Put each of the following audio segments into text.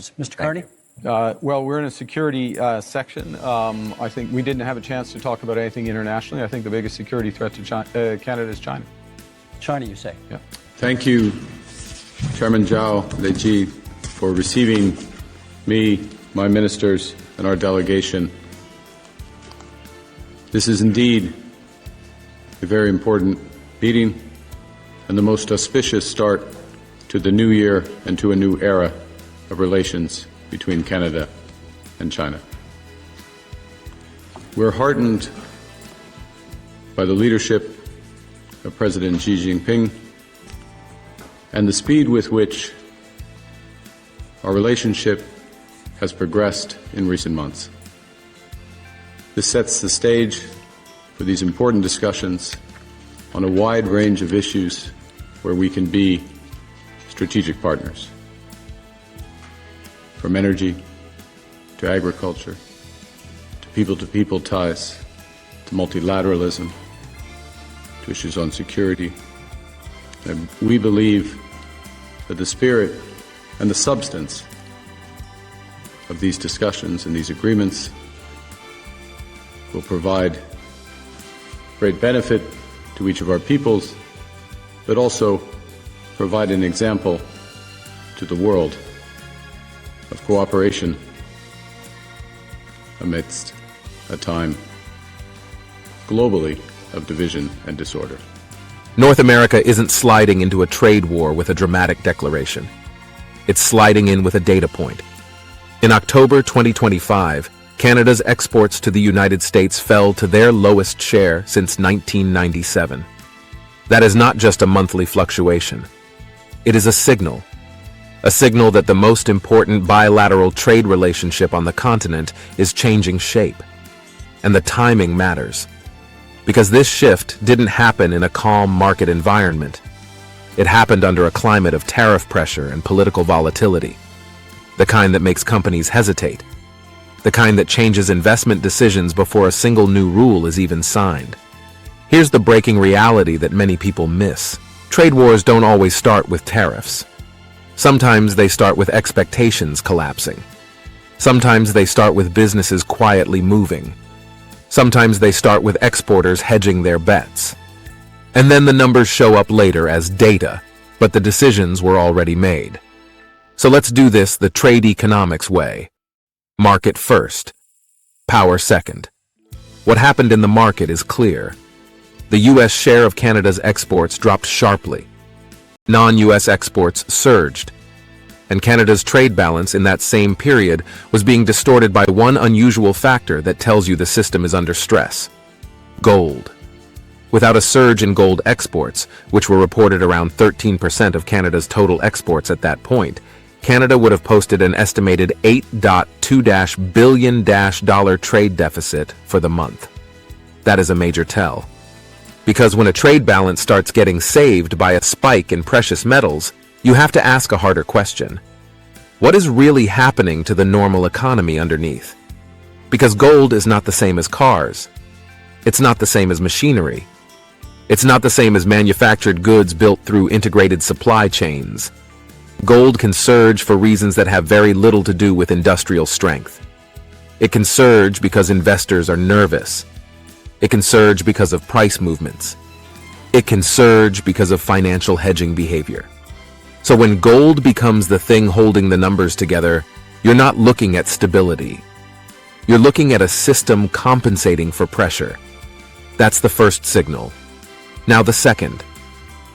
Mr. Carney? Well, we're in a security section. I think we didn't have a chance to talk about anything internationally. I think the biggest security threat to Canada is China. China, you say? Yeah. Thank you, Chairman Zhao Leji, for receiving me, my ministers, and our delegation. This is indeed a very important meeting and the most auspicious start to the new year and to a new era of relations between Canada and China. We're heartened by the leadership of President Xi Jinping and the speed with which our relationship has progressed in recent months. This sets the stage for these important discussions on a wide range of issues where we can be strategic partners. From energy to agriculture, to people-to-people ties, to multilateralism, to issues on security. And we believe that the spirit and the substance of these discussions and these agreements will provide great benefit to each of our peoples, but also provide an example to the world of cooperation amidst a time globally of division and disorder. North America isn't sliding into a trade war with a dramatic declaration. It's sliding in with a data point. In October 2025, Canada's exports to the United States fell to their lowest share since 1997. That is not just a monthly fluctuation. It is a signal that the most important bilateral trade relationship on the continent is changing shape. And the timing matters. Because this shift didn't happen in a calm market environment. It happened under a climate of tariff pressure and political volatility. The kind that makes companies hesitate. The kind that changes investment decisions before a single new rule is even signed. Here's the breaking reality that many people miss. Trade wars don't always start with tariffs. Sometimes they start with expectations collapsing. Sometimes they start with businesses quietly moving. Sometimes they start with exporters hedging their bets. And then the numbers show up later as data, but the decisions were already made. So let's do this the TradEconomics way. Market first, power second. What happened in the market is clear. The U.S. share of Canada's exports dropped sharply. Non-U.S. exports surged, and Canada's trade balance in that same period was being distorted by one unusual factor that tells you the system is under stress: gold. Without a surge in gold exports, which were reported around 13% of Canada's total exports at that point, Canada would have posted an estimated $8.2 billion trade deficit for the month. That is a major tell. Because when a trade balance starts getting saved by a spike in precious metals, you have to ask a harder question. What is really happening to the normal economy underneath? Because gold is not the same as cars. It's not the same as machinery. It's not the same as manufactured goods built through integrated supply chains. Gold can surge for reasons that have very little to do with industrial strength. It can surge because investors are nervous. It can surge because of price movements. It can surge because of financial hedging behavior. So when gold becomes the thing holding the numbers together, you're not looking at stability. You're looking at a system compensating for pressure. That's the first signal. Now the second.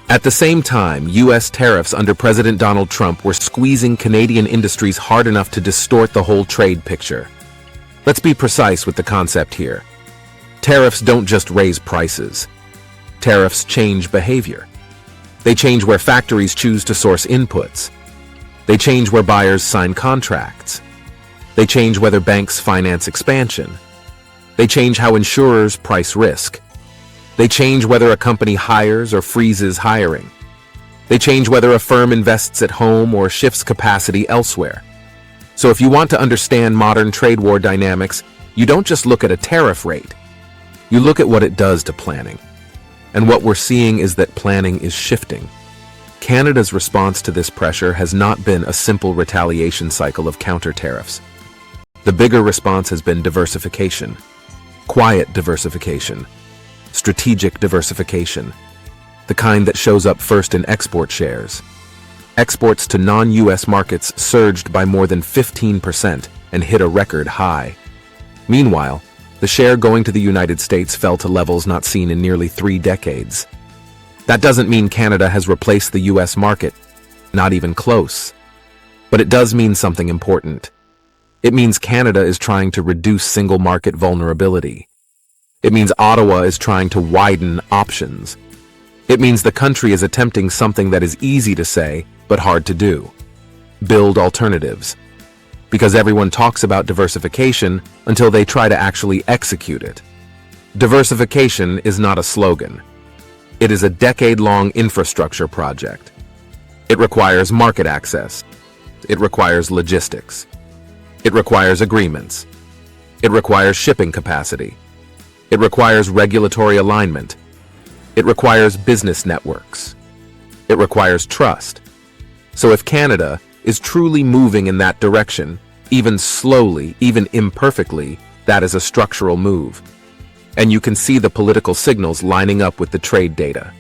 At the same time, U.S. tariffs under President Donald Trump were squeezing Canadian industries hard enough to distort the whole trade picture. Let's be precise with the concept here. Tariffs don't just raise prices. Tariffs change behavior. They change where factories choose to source inputs. They change where buyers sign contracts. They change whether banks finance expansion. They change how insurers price risk. They change whether a company hires or freezes hiring. They change whether a firm invests at home or shifts capacity elsewhere. So if you want to understand modern trade war dynamics, you don't just look at a tariff rate. You look at what it does to planning. And what we're seeing is that planning is shifting. Canada's response to this pressure has not been a simple retaliation cycle of counter tariffs. The bigger response has been diversification, quiet diversification, strategic diversification, the kind that shows up first in export shares. Exports to non-U.S. markets surged by more than 15% and hit a record high. Meanwhile, the share going to the United States fell to levels not seen in nearly 3 decades. That doesn't mean Canada has replaced the U.S. market, not even close. But it does mean something important. It means Canada is trying to reduce single market vulnerability. It means Ottawa is trying to widen options. It means the country is attempting something that is easy to say, but hard to do. Build alternatives. Because everyone talks about diversification until they try to actually execute it. Diversification is not a slogan. It is a decade-long infrastructure project. It requires market access. It requires logistics. It requires agreements. It requires shipping capacity. It requires regulatory alignment. It requires business networks. It requires trust. So if Canada is truly moving in that direction, even slowly, even imperfectly, that is a structural move. And you can see the political signals lining up with the trade data.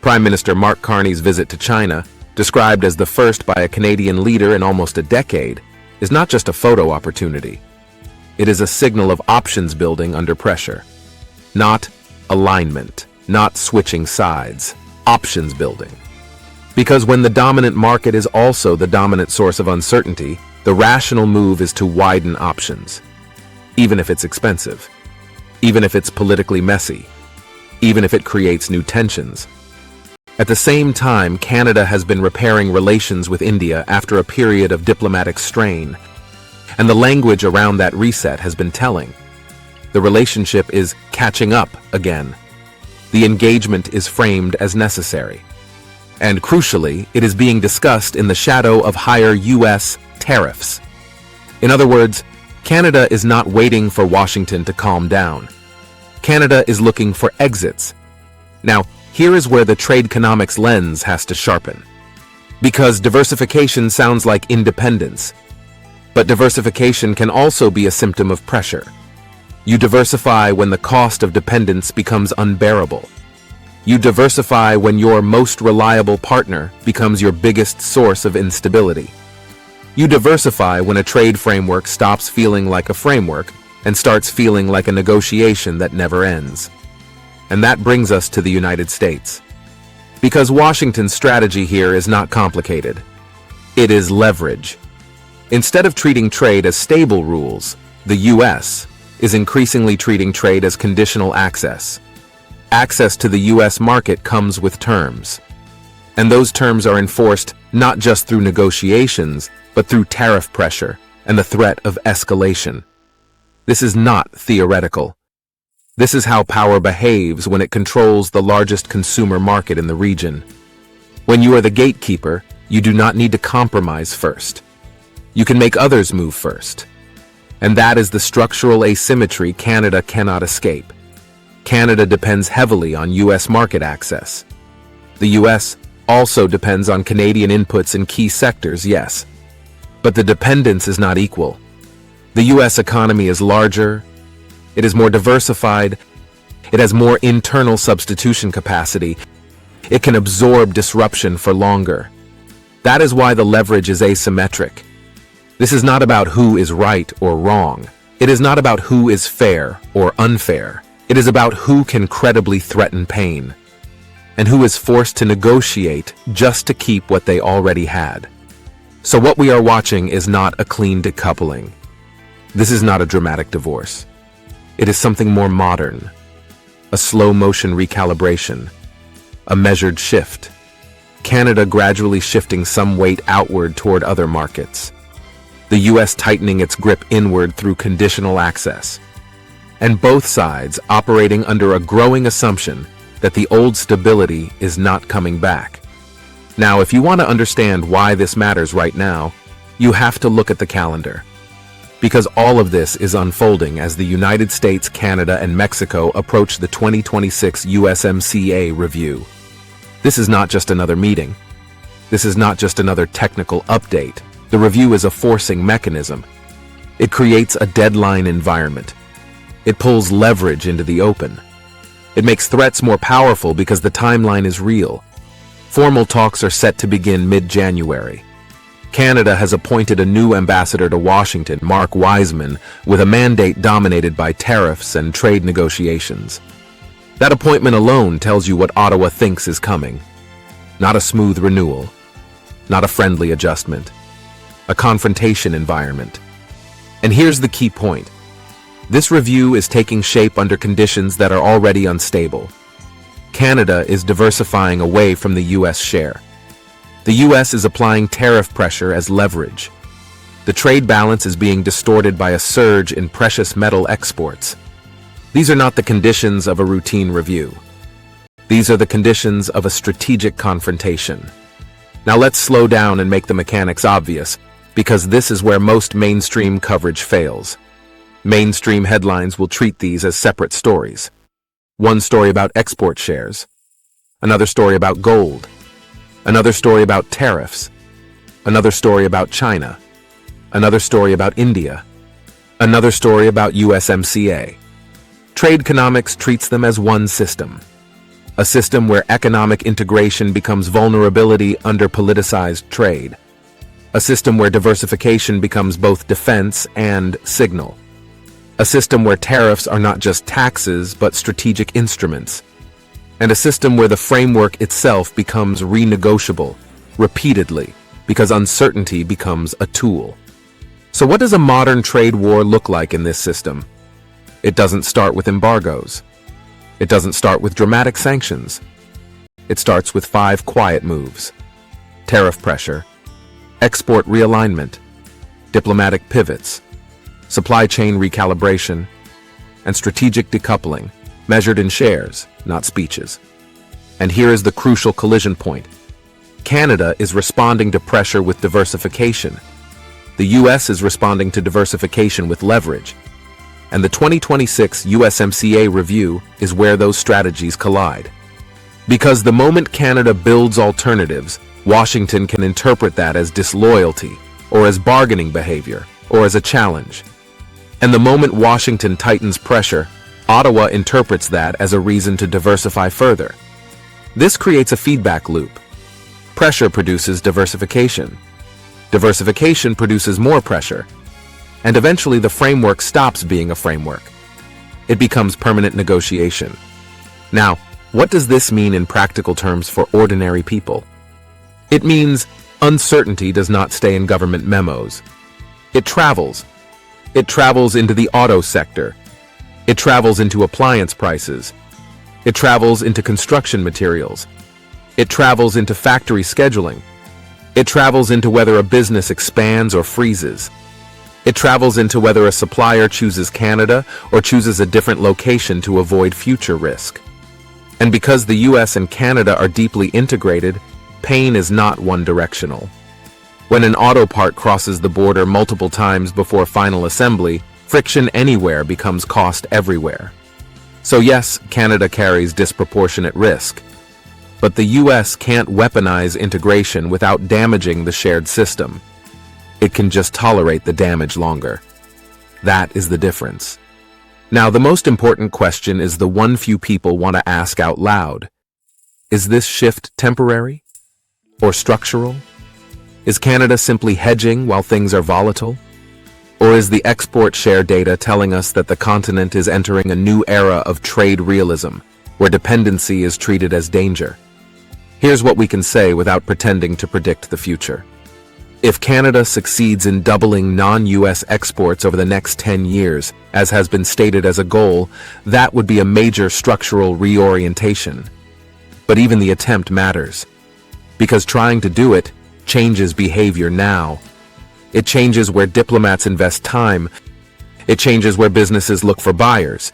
Prime Minister Mark Carney's visit to China, described as the first by a Canadian leader in almost a decade, is not just a photo opportunity. It is a signal of options building under pressure. Not alignment, not switching sides, options building. Because when the dominant market is also the dominant source of uncertainty, the rational move is to widen options. Even if it's expensive. Even if it's politically messy. Even if it creates new tensions. At the same time, Canada has been repairing relations with India after a period of diplomatic strain. And the language around that reset has been telling. The relationship is catching up again. The engagement is framed as necessary. And crucially, it is being discussed in the shadow of higher U.S. tariffs. In other words, Canada is not waiting for Washington to calm down. Canada is looking for exits. Now, here is where the TradEconomics lens has to sharpen. Because diversification sounds like independence. But diversification can also be a symptom of pressure. You diversify when the cost of dependence becomes unbearable. You diversify when your most reliable partner becomes your biggest source of instability. You diversify when a trade framework stops feeling like a framework and starts feeling like a negotiation that never ends. And that brings us to the United States. Because Washington's strategy here is not complicated. It is leverage. Instead of treating trade as stable rules, the U.S. is increasingly treating trade as conditional access. Access to the U.S. market comes with terms. And those terms are enforced not just through negotiations, but through tariff pressure and the threat of escalation. This is not theoretical. This is how power behaves when it controls the largest consumer market in the region. When you are the gatekeeper, you do not need to compromise first. You can make others move first. And that is the structural asymmetry Canada cannot escape. Canada depends heavily on U.S. market access. The U.S. also depends on Canadian inputs in key sectors, yes. But the dependence is not equal. The U.S. economy is larger, it is more diversified, it has more internal substitution capacity, it can absorb disruption for longer. That is why the leverage is asymmetric. This is not about who is right or wrong. It is not about who is fair or unfair. It is about who can credibly threaten pain, and who is forced to negotiate just to keep what they already had. So what we are watching is not a clean decoupling. This is not a dramatic divorce. It is something more modern, a slow-motion recalibration, a measured shift. Canada gradually shifting some weight outward toward other markets. The U.S. tightening its grip inward through conditional access. And both sides operating under a growing assumption that the old stability is not coming back. Now, if you want to understand why this matters right now, you have to look at the calendar. Because all of this is unfolding as the United States, Canada, and Mexico approach the 2026 USMCA review. This is not just another meeting. This is not just another technical update. The review is a forcing mechanism. It creates a deadline environment. It pulls leverage into the open. It makes threats more powerful because the timeline is real. Formal talks are set to begin mid-January. Canada has appointed a new ambassador to Washington, Mark Wiseman, with a mandate dominated by tariffs and trade negotiations. That appointment alone tells you what Ottawa thinks is coming. Not a smooth renewal, not a friendly adjustment, a confrontation environment. And here's the key point. This review is taking shape under conditions that are already unstable. Canada is diversifying away from the U.S. share. The U.S. is applying tariff pressure as leverage. The trade balance is being distorted by a surge in precious metal exports. These are not the conditions of a routine review. These are the conditions of a strategic confrontation. Now let's slow down and make the mechanics obvious, because this is where most mainstream coverage fails. Mainstream headlines will treat these as separate stories. One story about export shares, another story about gold, another story about tariffs, another story about China, another story about India, another story about USMCA. TradEconomics treats them as one system, a system where economic integration becomes vulnerability under politicized trade, a system where diversification becomes both defense and signal, a system where tariffs are not just taxes but strategic instruments, and a system where the framework itself becomes renegotiable repeatedly because uncertainty becomes a tool. So what does a modern trade war look like in this system? It doesn't start with embargoes. It doesn't start with dramatic sanctions. It starts with 5 quiet moves: tariff pressure, export realignment, diplomatic pivots, supply chain recalibration, and strategic decoupling, measured in shares, not speeches. And here is the crucial collision point. Canada is responding to pressure with diversification. The U.S. is responding to diversification with leverage. And the 2026 USMCA review is where those strategies collide. Because the moment Canada builds alternatives, Washington can interpret that as disloyalty, or as bargaining behavior, or as a challenge. And the moment Washington tightens pressure, Ottawa interprets that as a reason to diversify further. This creates a feedback loop. Pressure produces diversification. Diversification produces more pressure. And eventually the framework stops being a framework. It becomes permanent negotiation. Now, what does this mean in practical terms for ordinary people? It means uncertainty does not stay in government memos. It travels. It travels into the auto sector. It travels into appliance prices. It travels into construction materials. It travels into factory scheduling. It travels into whether a business expands or freezes. It travels into whether a supplier chooses Canada or chooses a different location to avoid future risk. And because the US and Canada are deeply integrated, pain is not one-directional. When an auto part crosses the border multiple times before final assembly, friction anywhere becomes cost everywhere. So yes, Canada carries disproportionate risk, but the US can't weaponize integration without damaging the shared system. It can just tolerate the damage longer. That is the difference. Now, the most important question is the one few people want to ask out loud. Is this shift temporary? Or structural? Is Canada simply hedging while things are volatile? Or is the export share data telling us that the continent is entering a new era of trade realism, where dependency is treated as danger? Here's what we can say without pretending to predict the future. If Canada succeeds in doubling non-U.S. exports over the next 10 years, as has been stated as a goal, that would be a major structural reorientation. But even the attempt matters, because trying to do it changes behavior now. It changes where diplomats invest time. It changes where businesses look for buyers.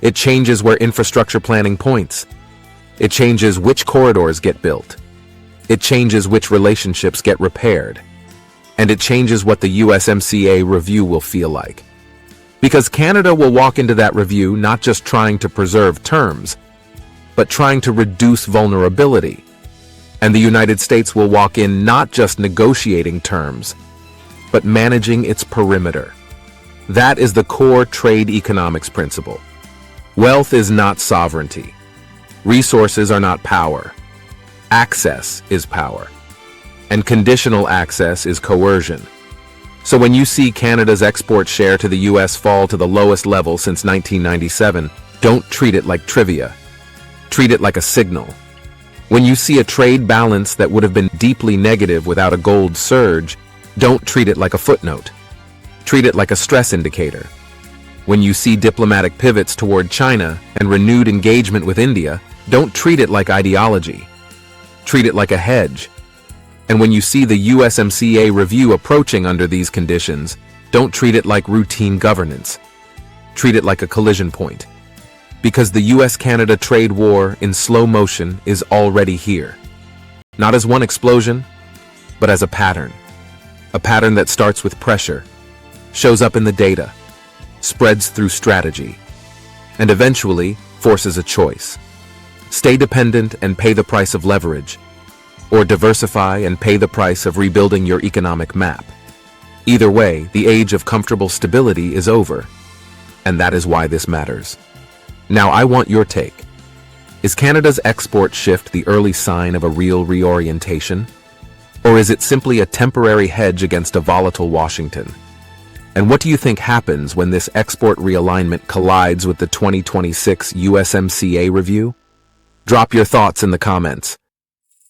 It changes where infrastructure planning points. It changes which corridors get built. It changes which relationships get repaired. And it changes what the USMCA review will feel like. Because Canada will walk into that review not just trying to preserve terms, but trying to reduce vulnerability. And the United States will walk in not just negotiating terms, but managing its perimeter. That is the core trade economics principle. Wealth is not sovereignty. Resources are not power. Access is power. And conditional access is coercion. So when you see Canada's export share to the U.S. fall to the lowest level since 1997, don't treat it like trivia. Treat it like a signal. When you see a trade balance that would have been deeply negative without a gold surge, don't treat it like a footnote. Treat it like a stress indicator. When you see diplomatic pivots toward China and renewed engagement with India, don't treat it like ideology. Treat it like a hedge. And when you see the USMCA review approaching under these conditions, don't treat it like routine governance. Treat it like a collision point. Because the US-Canada trade war in slow motion is already here. Not as one explosion, but as a pattern. A pattern that starts with pressure, shows up in the data, spreads through strategy, and eventually forces a choice. Stay dependent and pay the price of leverage, or diversify and pay the price of rebuilding your economic map. Either way, the age of comfortable stability is over, and that is why this matters. Now I want your take. Is Canada's export shift the early sign of a real reorientation? Or is it simply a temporary hedge against a volatile Washington? And what do you think happens when this export realignment collides with the 2026 USMCA review? Drop your thoughts in the comments.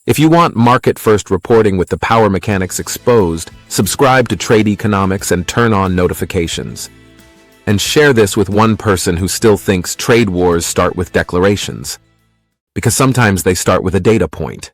If you want market-first reporting with the power mechanics exposed, subscribe to TradEconomics and turn on notifications. And share this with one person who still thinks trade wars start with declarations. Because sometimes they start with a data point.